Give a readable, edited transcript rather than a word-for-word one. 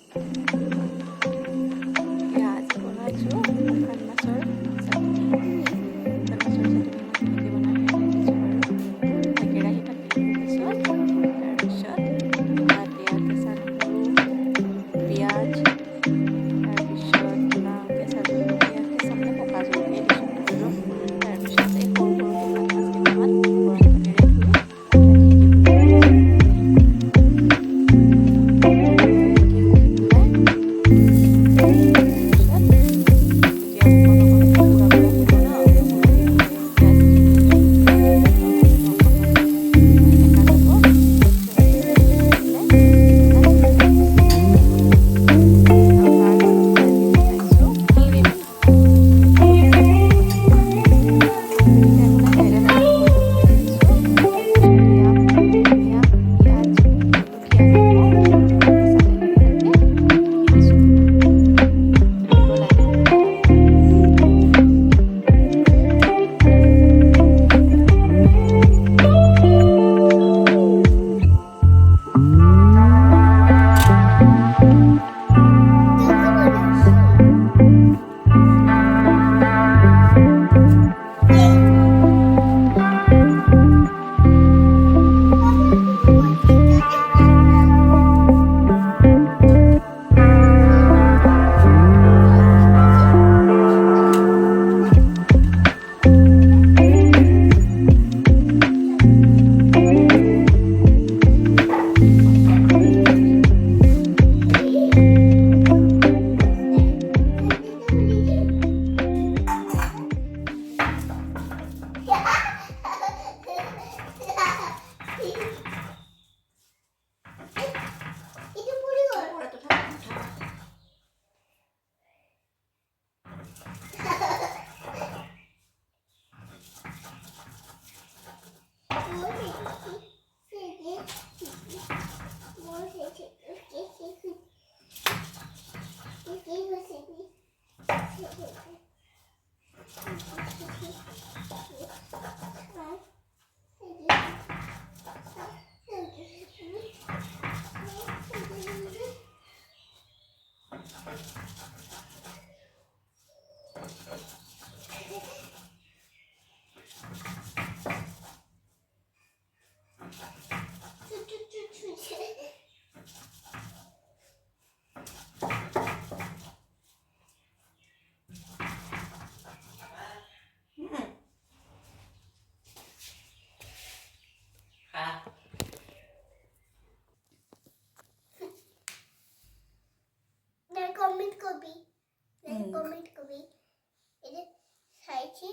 এয়া আজি বনাইছোঁ শুকান মাছৰ চাটনি। শুকান মাছৰ চাটনি মই কেনেকৈ বনাওঁ সেয়া দেখিছোঁ বাৰু। কেৰাহী পাতি ল'লোঁ তাৰপিছত তাত এয়া কেঁচা নহৰু, পিঁয়াজ, তাৰপিছত কেঁচা জলকীয়া, কেঁচা মানে পকা জলকীয়া দিছোঁ তাত আৰু তাৰপিছত এই সৰু সৰু শুকান মাছ কেইটামান গৰম পানীৰে ধুই তাতে দি দিব লাগিব। এনেকৈ দি পেলাই তাৰপিছত যেতিয়া অকণ অকণকৈ বুঢ়া বুঢ়া হ'ব ন, বুঢ়া হৈ আহিলে পিঁয়াজখিনি নহৰুটো অকণমান সেকা যাব, সেইখিনি দি পেলাই তাত আৰু তাৰ লগতে আজি বনাইছোঁ ক্ৰীম। এতিয়া আপোনাক লাহে লাহে কৈ যাবলৈ দিছোঁ। তাৰপিছত এয়া ধনিয়া, পিঁয়াজ, জলকীয়া, নিমখ, কেঁচা তেলেৰে সৈতে দি দিছোঁ। উতলাই দিলোঁ লাহে লাহে। কমেন্ট কৰবি এটা খাইছি